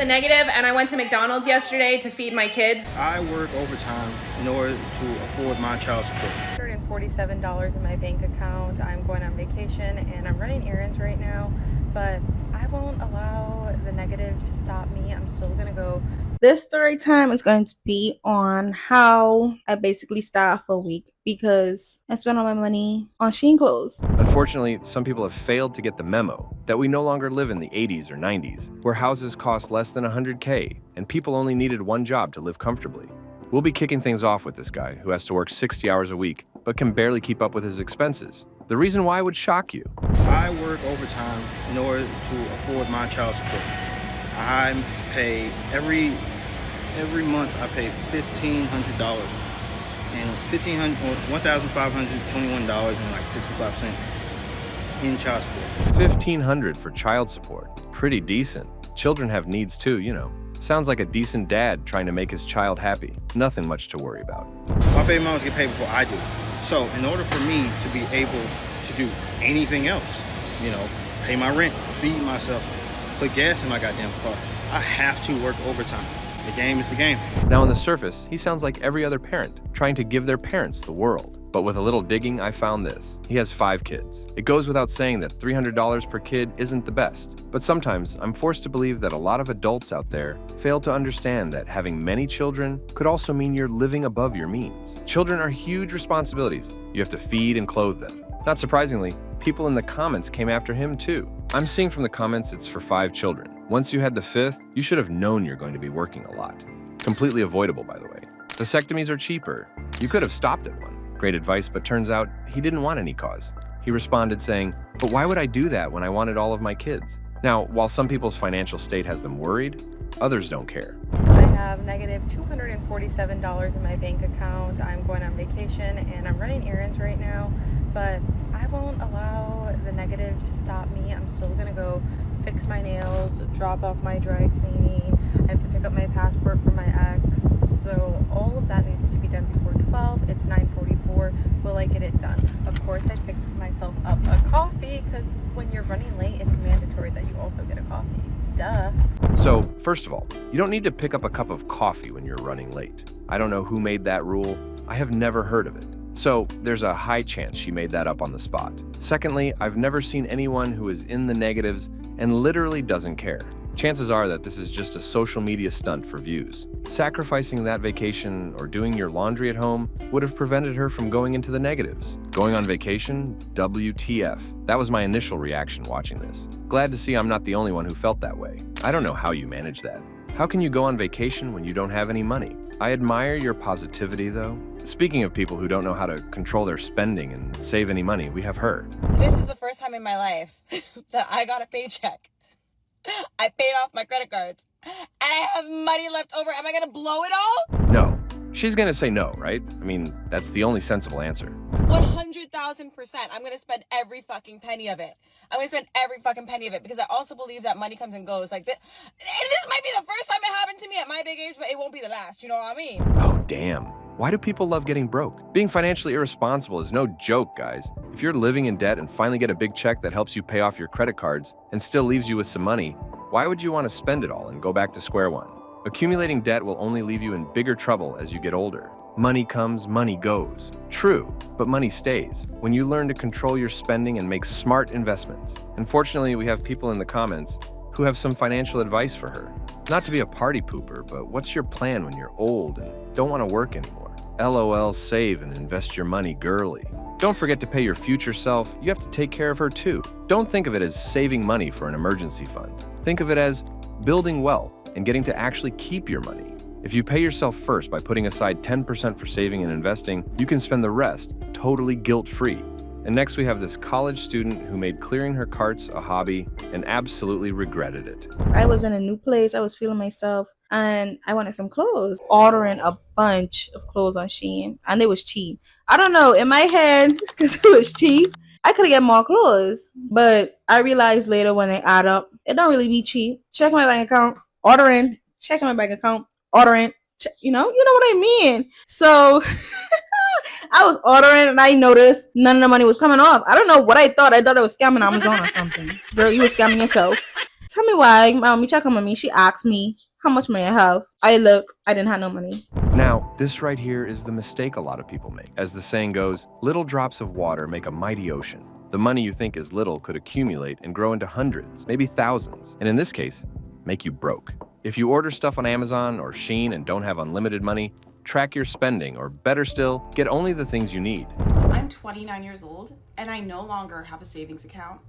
the negative, and I went to McDonald's yesterday to feed my kids. I work overtime in order to afford my child support. $147 in my bank account. I'm going on vacation and I'm running errands right now, but I won't allow the negative to stop me. I'm still gonna go. This story time is going to be on how I basically starved for a week because I spent all my money on Shein clothes. Unfortunately, some people have failed to get the memo that we no longer live in the 80s or 90s, where houses cost less than $100K and people only needed one job to live comfortably. We'll be kicking things off with this guy who has to work 60 hours a week but can barely keep up with his expenses. The reason why would shock you. I work overtime in order to afford my child support. I pay every month I pay $1,500 and $1,521.65 in child support. $1,500 for child support. Pretty decent. Children have needs too, you know. Sounds like a decent dad trying to make his child happy. Nothing much to worry about. My baby mamas get paid before I do. So in order for me to be able to do anything else, pay my rent, feed myself, put gas in my goddamn car, I have to work overtime. The game is the game. Now on the surface, he sounds like every other parent, trying to give their parents the world. But with a little digging, I found this. He has 5 kids. It goes without saying that $300 per kid isn't the best. But sometimes, I'm forced to believe that a lot of adults out there fail to understand that having many children could also mean you're living above your means. Children are huge responsibilities. You have to feed and clothe them. Not surprisingly, people in the comments came after him too. I'm seeing from the comments it's for 5 children. Once you had the 5th, you should have known you're going to be working a lot. Completely avoidable, by the way. Vasectomies are cheaper. You could have stopped at one. Great advice, but turns out he didn't want any cause. He responded saying, "But why would I do that when I wanted all of my kids?" Now, while some people's financial state has them worried, others don't care. I have negative $247 in my bank account. I'm going on vacation and I'm running errands right now, but I won't allow the negative to stop me. I'm still gonna go fix my nails, drop off my dry cleaning. I have to pick up my passport for my ex, so all of that needs to be done before 12. It's 9:44. Will I get it done? Of course, I picked myself up a coffee because when you're running late, it's mandatory that you also get a coffee. Duh. So, first of all, you don't need to pick up a cup of coffee when you're running late. I don't know who made that rule. I have never heard of it. So, there's a high chance she made that up on the spot. Secondly, I've never seen anyone who is in the negatives and literally doesn't care. Chances are that this is just a social media stunt for views. Sacrificing that vacation or doing your laundry at home would have prevented her from going into the negatives. Going on vacation? WTF. That was my initial reaction watching this. Glad to see I'm not the only one who felt that way. I don't know how you manage that. How can you go on vacation when you don't have any money? I admire your positivity though. Speaking of people who don't know how to control their spending and save any money, we have her. This is the first time in my life that I got a paycheck. I paid off my credit cards and I have money left over. Am I gonna blow it all? No. She's gonna say no, right? I mean, that's the only sensible answer. 100,000%. I'm gonna spend every fucking penny of it. I'm gonna spend every fucking penny of it because I also believe that money comes and goes. Like this might be the first time it happened to me at my big age, but it won't be the last. You know what I mean? Oh, damn. Why do people love getting broke? Being financially irresponsible is no joke, guys. If you're living in debt and finally get a big check that helps you pay off your credit cards and still leaves you with some money, why would you want to spend it all and go back to square one? Accumulating debt will only leave you in bigger trouble as you get older. Money comes, money goes. True, but money stays when you learn to control your spending and make smart investments. Unfortunately, we have people in the comments who have some financial advice for her. Not to be a party pooper, but what's your plan when you're old and don't want to work anymore? LOL, save and invest your money girly. Don't forget to pay your future self. You have to take care of her too. Don't think of it as saving money for an emergency fund. Think of it as building wealth and getting to actually keep your money. If you pay yourself first by putting aside 10% for saving and investing, you can spend the rest totally guilt-free. And next we have this college student who made clearing her carts a hobby and absolutely regretted it. I was in a new place, I was feeling myself, and I wanted some clothes. Ordering a bunch of clothes on Shein, and it was cheap. I don't know, in my head, because it was cheap, I could get more clothes. But I realized later when they add up, it don't really be cheap. Check my bank account, ordering, checking my bank account, ordering, you know what I mean? So I was ordering and I noticed none of the money was coming off. I don't know what I thought. I thought I was scamming Amazon or something. Girl, you were scamming yourself. Tell me why. You check on me. She asked me how much money I have. I didn't have no money. Now, this right here is the mistake a lot of people make. As the saying goes, little drops of water make a mighty ocean. The money you think is little could accumulate and grow into hundreds, maybe thousands, and in this case, make you broke. If you order stuff on Amazon or Shein and don't have unlimited money, track your spending, or better still, get only the things you need. I'm 29 years old and I no longer have a savings account.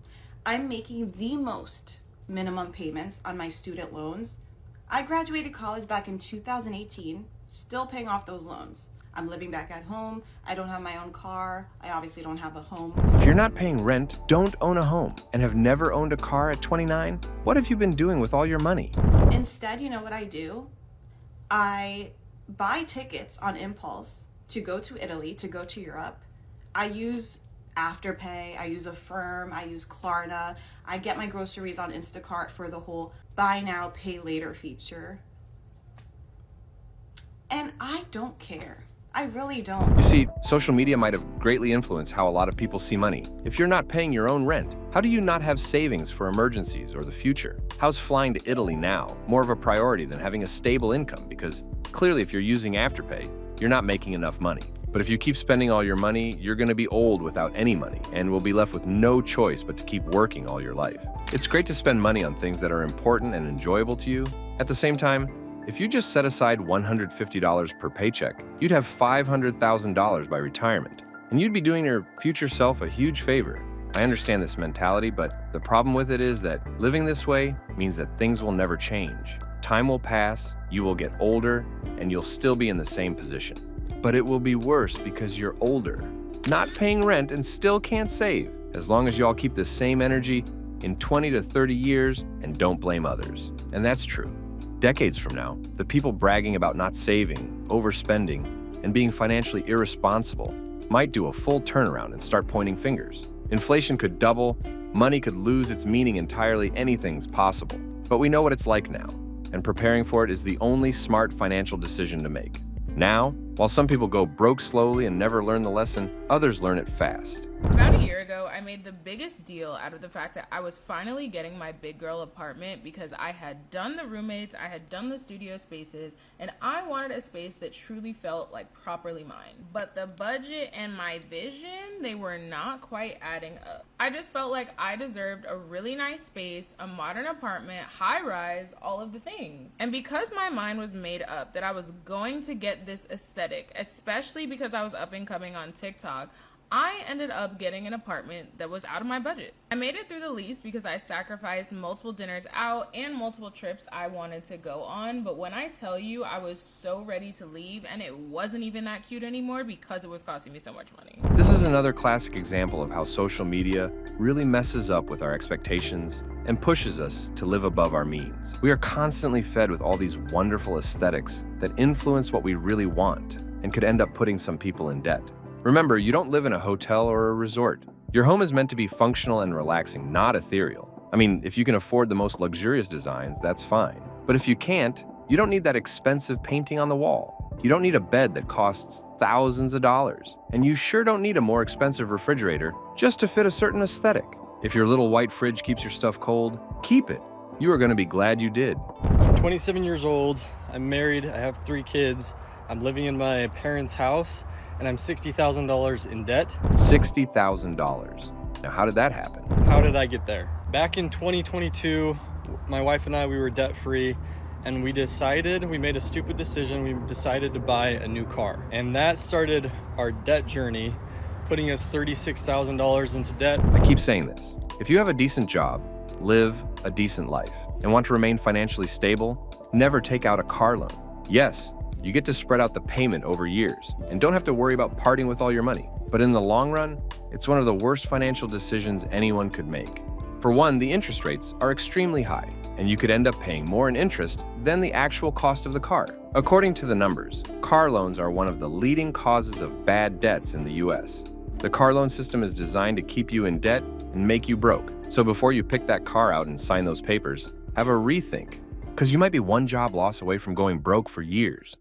I'm making the most minimum payments on my student loans. I graduated college back in 2018, still paying off those loans. I'm living back at home. I don't have my own car. I obviously don't have a home. If you're not paying rent, don't own a home, and have never owned a car at 29, what have you been doing with all your money? Instead, you know what I do? I buy tickets on impulse to go to Italy, to go to Europe. I use Afterpay, I use Affirm, I use Klarna. I get my groceries on Instacart for the whole buy now, pay later feature. And I don't care. I really don't. You see, social media might have greatly influenced how a lot of people see money. If you're not paying your own rent, how do you not have savings for emergencies or the future? How's flying to Italy now more of a priority than having a stable income? Because clearly if you're using Afterpay, you're not making enough money. But if you keep spending all your money, you're going to be old without any money and will be left with no choice but to keep working all your life. It's great to spend money on things that are important and enjoyable to you. At the same time, if you just set aside $150 per paycheck, you'd have $500,000 by retirement, and you'd be doing your future self a huge favor. I understand this mentality, but the problem with it is that living this way means that things will never change. Time will pass, you will get older, and you'll still be in the same position. But it will be worse because you're older, not paying rent and still can't save, as long as you all keep the same energy in 20 to 30 years and don't blame others. And that's true. Decades from now, the people bragging about not saving, overspending, and being financially irresponsible might do a full turnaround and start pointing fingers. Inflation could double, money could lose its meaning entirely, anything's possible. But we know what it's like now, and preparing for it is the only smart financial decision to make. Now, while some people go broke slowly and never learn the lesson, others learn it fast. About a year ago, I made the biggest deal out of the fact that I was finally getting my big girl apartment because I had done the roommates, I had done the studio spaces, and I wanted a space that truly felt like properly mine. But the budget and my vision, they were not quite adding up. I just felt like I deserved a really nice space, a modern apartment, high rise, all of the things. And because my mind was made up that I was going to get this aesthetic, especially because I was up and coming on TikTok, I ended up getting an apartment that was out of my budget. I made it through the lease because I sacrificed multiple dinners out and multiple trips I wanted to go on, but when I tell you I was so ready to leave and it wasn't even that cute anymore because it was costing me so much money. This is another classic example of how social media really messes up with our expectations and pushes us to live above our means. We are constantly fed with all these wonderful aesthetics that influence what we really want and could end up putting some people in debt. Remember, you don't live in a hotel or a resort. Your home is meant to be functional and relaxing, not ethereal. I mean, if you can afford the most luxurious designs, that's fine. But if you can't, you don't need that expensive painting on the wall. You don't need a bed that costs thousands of dollars. And you sure don't need a more expensive refrigerator just to fit a certain aesthetic. If your little white fridge keeps your stuff cold, keep it. You are going to be glad you did. I'm 27 years old. I'm married. I have 3 kids. I'm living in my parents' house, and I'm $60,000 in debt. $60,000. Now, how did that happen? How did I get there? Back in 2022, my wife and I, we were debt-free, and we made a stupid decision. We decided to buy a new car. And that started our debt journey, putting us $36,000 into debt. I keep saying this. If you have a decent job, live a decent life, and want to remain financially stable, never take out a car loan. Yes, you get to spread out the payment over years and don't have to worry about parting with all your money. But in the long run, it's one of the worst financial decisions anyone could make. For one, the interest rates are extremely high, and you could end up paying more in interest than the actual cost of the car. According to the numbers, car loans are one of the leading causes of bad debts in the US. The car loan system is designed to keep you in debt and make you broke. So before you pick that car out and sign those papers, have a rethink, because you might be one job loss away from going broke for years.